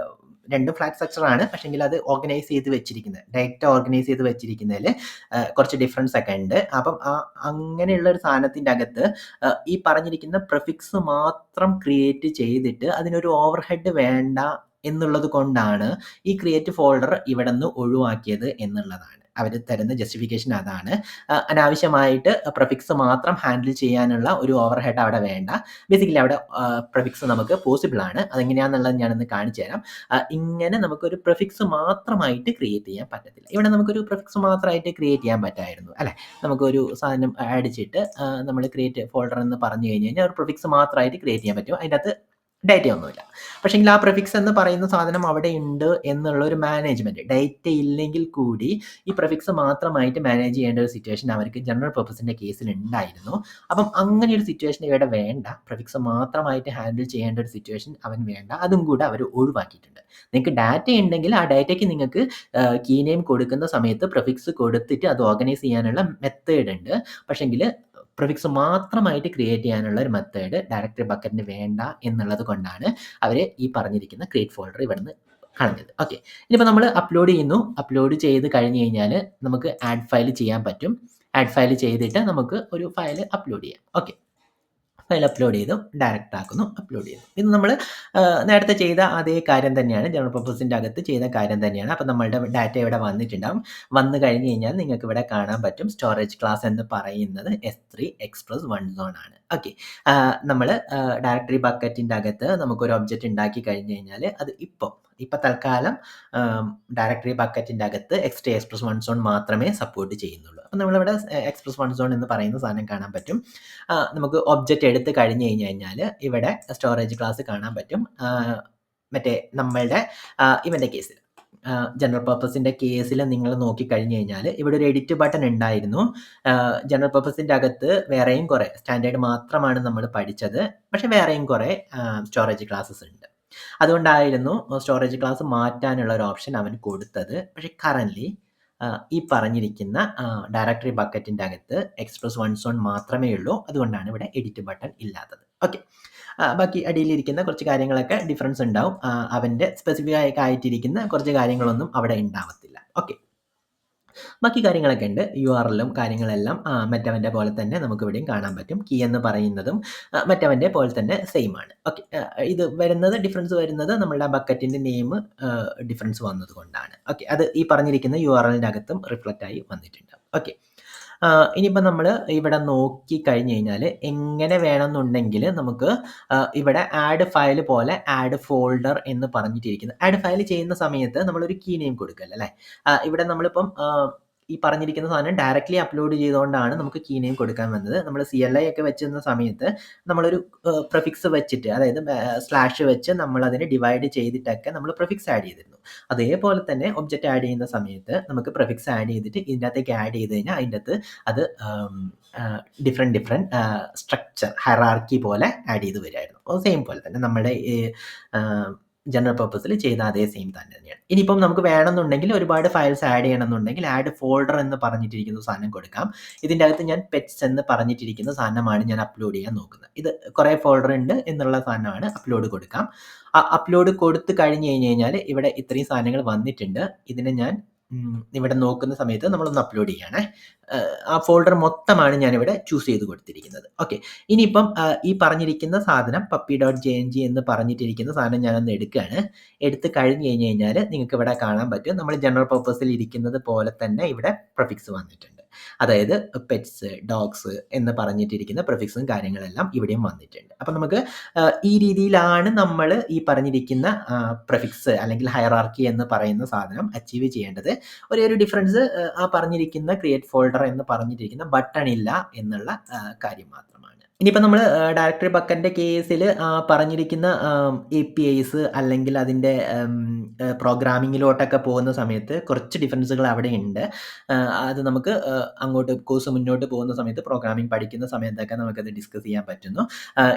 രണ്ടും ഫ്ലാറ്റ് സ്ട്രക്ചറാണ്, പക്ഷെങ്കിൽ അത് ഓർഗനൈസ് ചെയ്ത് വെച്ചിരിക്കുന്നത്, ഡയറക്റ്റ് ഓർഗനൈസ് ചെയ്ത് വെച്ചിരിക്കുന്നതിൽ കുറച്ച് ഡിഫറൻസ് ഒക്കെ ഉണ്ട്. അപ്പം അങ്ങനെയുള്ള ഒരു സാധനത്തിൻ്റെ അകത്ത് ഈ പറഞ്ഞിരിക്കുന്ന പ്രിഫിക്സ് മാത്രം ക്രിയേറ്റ് ചെയ്തിട്ട് അതിനൊരു ഓവർഹെഡ് വേണ്ട എന്നുള്ളത് കൊണ്ടാണ് ഈ ക്രിയേറ്റ് ഫോൾഡർ ഇവിടെ നിന്ന് ഒഴിവാക്കിയത് എന്നുള്ളതാണ് അവർ തരുന്ന ജസ്റ്റിഫിക്കേഷൻ. അതാണ് അനാവശ്യമായിട്ട് പ്രിഫിക്സ് മാത്രം ഹാൻഡിൽ ചെയ്യാനുള്ള ഒരു ഓവർഹെഡ് അവിടെ വേണ്ട. ബേസിക്കലി അവിടെ പ്രിഫിക്സ് നമുക്ക് പോസിബിൾ ആണ്. അതെങ്ങനെയാണെന്നുള്ളത് ഞാനൊന്ന് കാണിച്ചു തരാം. ഇങ്ങനെ നമുക്കൊരു പ്രിഫിക്സ് മാത്രമായിട്ട് ക്രിയേറ്റ് ചെയ്യാൻ പറ്റത്തില്ല. ഇവിടെ നമുക്കൊരു പ്രിഫിക്സ് മാത്രമായിട്ട് ക്രിയേറ്റ് ചെയ്യാൻ പറ്റായിരുന്നു അല്ലേ. നമുക്കൊരു സാധനം അടിച്ചിട്ട് നമ്മൾ ക്രിയേറ്റ് ഫോൾഡർ എന്ന് പറഞ്ഞു കഴിഞ്ഞ് കഴിഞ്ഞാൽ ഒരു പ്രിഫിക്സ് മാത്രമായിട്ട് ക്രിയേറ്റ് ചെയ്യാൻ പറ്റും. അതിൻ്റെ അകത്ത് ഡേറ്റ ഒന്നുമില്ല. പക്ഷെങ്കിൽ ആ പ്രിഫിക്സ് എന്ന് പറയുന്ന സാധനം അവിടെ ഉണ്ട് എന്നുള്ള ഒരു മാനേജ്മെൻറ്റ്, ഡേറ്റ ഇല്ലെങ്കിൽ കൂടി ഈ പ്രിഫിക്സ് മാത്രമായിട്ട് മാനേജ് ചെയ്യേണ്ട ഒരു സിറ്റുവേഷൻ അവർക്ക് ജനറൽ പർപ്പസിൻ്റെ കേസിൽ ഉണ്ടായിരുന്നു. അപ്പം അങ്ങനെ ഒരു സിറ്റുവേഷൻ ഇവിടെ വേണ്ട. പ്രിഫിക്സ് മാത്രമായിട്ട് ഹാൻഡിൽ ചെയ്യേണ്ട ഒരു സിറ്റുവേഷൻ അവൻ വേണ്ട. അതും കൂടെ അവർ ഒഴിവാക്കിയിട്ടുണ്ട്. നിങ്ങൾക്ക് ഡാറ്റ ഉണ്ടെങ്കിൽ ആ ഡാറ്റയ്ക്ക് നിങ്ങൾക്ക് കീ നെയിം കൊടുക്കുന്ന സമയത്ത് പ്രിഫിക്സ് കൊടുത്തിട്ട് അത് ഓർഗനൈസ് ചെയ്യാനുള്ള മെത്തേഡ് ഉണ്ട്. പക്ഷെങ്കിൽ പ്രിഫിക്സ് മാത്രമായിട്ട് ക്രിയേറ്റ് ചെയ്യാനുള്ള ഒരു മെത്തേഡ് ഡയറക്ടറി ബക്കറ്റിന് വേണ്ട എന്നുള്ളത് കൊണ്ടാണ് അവർ ഈ പറഞ്ഞിരിക്കുന്ന ക്രിയേറ്റ് ഫോൾഡർ ഇവിടുന്ന് കളഞ്ഞത്. ഓക്കെ, ഇനിയിപ്പോൾ നമ്മൾ അപ്ലോഡ് ചെയ്യുന്നു. അപ്ലോഡ് ചെയ്ത് കഴിഞ്ഞ് കഴിഞ്ഞാൽ നമുക്ക് ആഡ് ഫയൽ ചെയ്യാൻ പറ്റും. ആഡ് ഫയൽ ചെയ്തിട്ട് നമുക്ക് ഒരു ഫയൽ അപ്ലോഡ് ചെയ്യാം. ഓക്കെ, ഫയൽ അപ്ലോഡ് ചെയ്തു, ഡയറക്റ്റ് ആക്കുന്നു, അപ്ലോഡ് ചെയ്തു. ഇത് നമ്മൾ നേരത്തെ ചെയ്ത അതേ കാര്യം തന്നെയാണ്, ജനറൽ പർപ്പസിൻ്റെ അകത്ത് ചെയ്ത കാര്യം തന്നെയാണ്. അപ്പം നമ്മളുടെ ഡാറ്റ ഇവിടെ വന്നിട്ടുണ്ടാകും. വന്നു കഴിഞ്ഞ് കഴിഞ്ഞാൽ നിങ്ങൾക്ക് ഇവിടെ കാണാൻ പറ്റും സ്റ്റോറേജ് ക്ലാസ് എന്ന് പറയുന്നത് S3 എക്സ്പ്രസ് വൺ സോൺ ആണ്. ഓക്കെ, നമ്മൾ ഡയറക്ടറി ബക്കറ്റിൻ്റെ അകത്ത് നമുക്കൊരു ഒബ്ജക്റ്റ് ഉണ്ടാക്കി കഴിഞ്ഞ് കഴിഞ്ഞാൽ അത് ഇപ്പം തൽക്കാലം ഡയറക്ടറി ബക്കറ്റിൻ്റെ അകത്ത് എക്സ്ട്രാ എക്സ്പ്രസ് വൺ സോൺ മാത്രമേ സപ്പോർട്ട് ചെയ്യുന്നുള്ളൂ. അപ്പം നമ്മളിവിടെ എക്സ്പ്രസ് വൺ സോൺ എന്ന് പറയുന്ന സാധനം കാണാൻ പറ്റും. നമുക്ക് ഒബ്ജക്റ്റ് എടുത്ത് കഴിഞ്ഞ് കഴിഞ്ഞാൽ ഇവിടെ സ്റ്റോറേജ് ക്ലാസ് കാണാൻ പറ്റും. മറ്റേ നമ്മളുടെ ഇവൻ്റെ കേസിൽ ജനറൽ പർപ്പസിൻ്റെ കേസിൽ നിങ്ങൾ നോക്കിക്കഴിഞ്ഞ് കഴിഞ്ഞാൽ ഇവിടെ ഒരു എഡിറ്റ് ബട്ടൺ ഉണ്ടായിരുന്നു. ജനറൽ പർപ്പസിൻ്റെ അകത്ത് വേറെയും കുറേ സ്റ്റാൻഡേർഡ് മാത്രമാണ് നമ്മൾ പഠിച്ചത്. പക്ഷേ വേറെയും കുറേ സ്റ്റോറേജ് ക്ലാസ്സസ് ഉണ്ട്. അതുകൊണ്ടായിരുന്നു സ്റ്റോറേജ് ക്ലാസ് മാറ്റാനുള്ള ഒരു ഓപ്ഷൻ അവൻ കൊടുത്തത്. പക്ഷേ കറൻ്റ്ലി ഈ പറഞ്ഞിരിക്കുന്ന ഡയറക്ടറി ബക്കറ്റിൻ്റെ അകത്ത് എക്സ്പ്രസ് വൺ സോൺ മാത്രമേ ഉള്ളൂ. അതുകൊണ്ടാണ് ഇവിടെ എഡിറ്റ് ബട്ടൺ ഇല്ലാത്തത്. ഓക്കെ, ബാക്കി അടിയിലിരിക്കുന്ന കുറച്ച് കാര്യങ്ങളൊക്കെ ഡിഫറൻസ് ഉണ്ടാവും. അവൻ്റെ സ്പെസിഫിക് ആയിട്ടിരിക്കുന്ന കുറച്ച് കാര്യങ്ങളൊന്നും അവിടെ ഉണ്ടാവത്തില്ല. ഓക്കെ, ബാക്കി കാര്യങ്ങളൊക്കെ ഉണ്ട്. URL-ഉം കാര്യങ്ങളെല്ലാം മറ്റവൻ്റെ പോലെ തന്നെ നമുക്ക് ഇവിടെയും കാണാൻ പറ്റും. കീ എന്ന് പറയുന്നതും മറ്റവൻ്റെ പോലെ തന്നെ സെയിം ആണ്. ഓക്കെ, ഇത് ഡിഫറൻസ് വരുന്നത് നമ്മളുടെ ബക്കറ്റിൻ്റെ നെയിം ഡിഫറൻസ് വന്നത് കൊണ്ടാണ്. ഓക്കെ, അത് ഈ പറഞ്ഞിരിക്കുന്ന URL-ൻ്റെ അകത്തും റിഫ്ലക്റ്റ് ആയി വന്നിട്ടുണ്ട്. ഓക്കെ, ഇനിയിപ്പോൾ നമ്മൾ ഇവിടെ നോക്കി കഴിഞ്ഞ് കഴിഞ്ഞാൽ എങ്ങനെ വേണമെന്നുണ്ടെങ്കിൽ നമുക്ക് ഇവിടെ ആഡ് ഫയൽ പോലെ ആഡ് ഫോൾഡർ എന്ന് പറഞ്ഞിട്ടിരിക്കുന്നത്. ആഡ് ഫയൽ ചെയ്യുന്ന സമയത്ത് നമ്മളൊരു കീ നെയിം കൊടുക്കല്ലോ അല്ലേ. ഇവിടെ നമ്മളിപ്പം ഈ പറഞ്ഞിരിക്കുന്ന സാധനം ഡയറക്റ്റ്ലി അപ്ലോഡ് ചെയ്തുകൊണ്ടാണ് നമുക്ക് കീ നെയിം കൊടുക്കാൻ വന്നത്. നമ്മൾ CLI ഒക്കെ വെച്ചിരുന്ന സമയത്ത് നമ്മളൊരു പ്രിഫിക്സ് വെച്ചിട്ട്, അതായത് സ്ലാഷ് വെച്ച് നമ്മളതിനെ ഡിവൈഡ് ചെയ്തിട്ടൊക്കെ നമ്മൾ പ്രിഫിക്സ് ആഡ് ചെയ്തിരുന്നു. അതേപോലെ തന്നെ ഒബ്ജക്റ്റ് ആഡ് ചെയ്യുന്ന സമയത്ത് നമുക്ക് പ്രിഫിക്സ് ആഡ് ചെയ്തിട്ട് ഇതിൻ്റെ അകത്തേക്ക് ആഡ് ചെയ്ത് കഴിഞ്ഞാൽ അതിൻ്റെ അകത്ത് അത് ഡിഫറെൻറ്റ് സ്ട്രക്ചർ ഹൈറാർക്കി പോലെ ആഡ് ചെയ്ത് വരുമായിരുന്നു. സെയിം പോലെ തന്നെ നമ്മുടെ ജനറൽ പർപ്പസിൽ ചെയ്ത അതേ സെയിം തന്നെയാണ്. ഇനിയിപ്പം നമുക്ക് വേണമെന്നുണ്ടെങ്കിൽ ഒരുപാട് ഫയൽസ് ആഡ് ചെയ്യണമെന്നുണ്ടെങ്കിൽ ആഡ് ഫോൾഡർ എന്ന് പറഞ്ഞിട്ടിരിക്കുന്ന സാധനം കൊടുക്കാം. ഇതിൻ്റെ അകത്ത് ഞാൻ പെറ്റ്സ് എന്ന് പറഞ്ഞിട്ടിരിക്കുന്ന സാധനമാണ് ഞാൻ അപ്ലോഡ് ചെയ്യാൻ നോക്കുന്നത്. ഇത് കുറേ ഫോൾഡർ ഉണ്ട് എന്നുള്ള സാധനമാണ്. അപ്ലോഡ് കൊടുക്കാം. അപ്ലോഡ് കൊടുത്ത് കഴിഞ്ഞ് കഴിഞ്ഞാൽ ഇവിടെ ഇത്രയും സാധനങ്ങൾ വന്നിട്ടുണ്ട്. ഇതിനെ ഞാൻ ഇവിടെ നോക്കുന്ന സമയത്ത് നമ്മളൊന്ന് അപ്ലോഡ് ചെയ്യണേ. ആ ഫോൾഡർ മൊത്തമാണ് ഞാനിവിടെ ചൂസ് ചെയ്ത് കൊടുത്തിരിക്കുന്നത്. ഓക്കെ, ഇനിയിപ്പം ഈ പറഞ്ഞിരിക്കുന്ന സാധനം puppy.jng എന്ന് പറഞ്ഞിട്ടിരിക്കുന്ന സാധനം ഞാനൊന്ന് എടുക്കുകയാണ്. എടുത്ത് കഴിഞ്ഞ് കഴിഞ്ഞാൽ നിങ്ങൾക്ക് ഇവിടെ കാണാൻ പറ്റും നമ്മൾ ജനറൽ പർപ്പസിൽ ഇരിക്കുന്നത് പോലെ തന്നെ ഇവിടെ പ്രിഫിക്സ് വന്നിട്ടുണ്ട്. അതായത് പെറ്റ്സ്, ഡോഗ്സ് എന്ന് പറഞ്ഞിട്ടിരിക്കുന്ന പ്രിഫിക്സും കാര്യങ്ങളെല്ലാം ഇവിടെയും വന്നിട്ടുണ്ട്. അപ്പം നമുക്ക് ഈ രീതിയിലാണ് നമ്മൾ ഈ പറഞ്ഞിരിക്കുന്ന പ്രിഫിക്സ് അല്ലെങ്കിൽ ഹൈറാർക്കി എന്ന് പറയുന്ന സാധനം അച്ചീവ് ചെയ്യേണ്ടത്. ഒരേ ഒരു ഡിഫറൻസ് ആ പറഞ്ഞിരിക്കുന്ന ക്രിയേറ്റ് ഫോൾഡർ എന്ന് പറഞ്ഞിരിക്കുന്ന ബട്ടൺ ഇല്ല എന്നുള്ള കാര്യം മാത്രമാണ്. ഇനിയിപ്പോൾ നമ്മൾ ഡയറക്ടറി ബക്കറ്റിൻ്റെ കേസിൽ പറഞ്ഞിരിക്കുന്ന APIs അല്ലെങ്കിൽ അതിൻ്റെ പ്രോഗ്രാമിങ്ങിലോട്ടൊക്കെ പോകുന്ന സമയത്ത് കുറച്ച് ഡിഫറൻസുകൾ അവിടെ ഉണ്ട്. അത് നമുക്ക് അങ്ങോട്ട് കോഴ്സ് മുന്നോട്ട് പോകുന്ന സമയത്ത് പ്രോഗ്രാമിംഗ് പഠിക്കുന്ന സമയത്തൊക്കെ നമുക്കത് ഡിസ്കസ് ചെയ്യാൻ പറ്റുന്നു.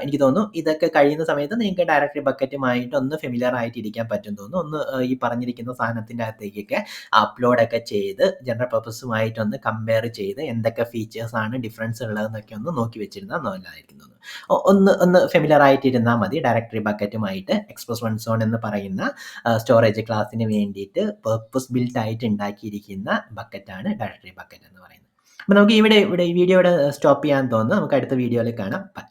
എനിക്ക് തോന്നുന്നു ഇതൊക്കെ കഴിയുന്ന സമയത്ത് നിങ്ങൾക്ക് ഡയറക്ടറി ബക്കറ്റുമായിട്ട് ഒന്ന് ഫെമിലിയർ ആയിട്ട് ഇരിക്കാൻ പറ്റും തോന്നുന്നു. ഒന്ന് ഈ പറഞ്ഞിരിക്കുന്ന സാധനത്തിൻ്റെ അകത്തേക്കൊക്കെ അപ്ലോഡൊക്കെ ചെയ്ത് ജനറൽ പർപ്പസുമായിട്ടൊന്ന് കമ്പയർ ചെയ്ത് എന്തൊക്കെ ഫീച്ചേഴ്സാണ് ഡിഫറൻസ് ഉള്ളതെന്നൊക്കെ ഒന്ന് നോക്കി വെച്ചിരുന്നാൽ നല്ലതായിരിക്കും തോന്നുന്നു. ഒന്ന് ഫെമിലിയർ ആയിട്ടിരുന്നാൽ മതി. ഡയറക്ടറി ബക്കറ്റുമായിട്ട് എക്സ്പ്രസ് വൺ സോൺ എന്ന് പറയുന്ന സ്റ്റോറേജ് ക്ലാസ്സിന് വേണ്ടിയിട്ട് പർപ്പസ് ബിൽറ്റ് ആയിട്ട് ഉണ്ടാക്കിയിരിക്കുന്ന ബക്കറ്റാണ് ഡയറക്ടറി ബക്കറ്റ് എന്ന് പറയുന്നത്. അപ്പോൾ നമുക്ക് ഇവിടെ ഈ വീഡിയോ സ്റ്റോപ്പ് ചെയ്യാൻ തോന്നുന്നു. നമുക്ക് അടുത്ത വീഡിയോയിൽ കാണാം. ബൈ.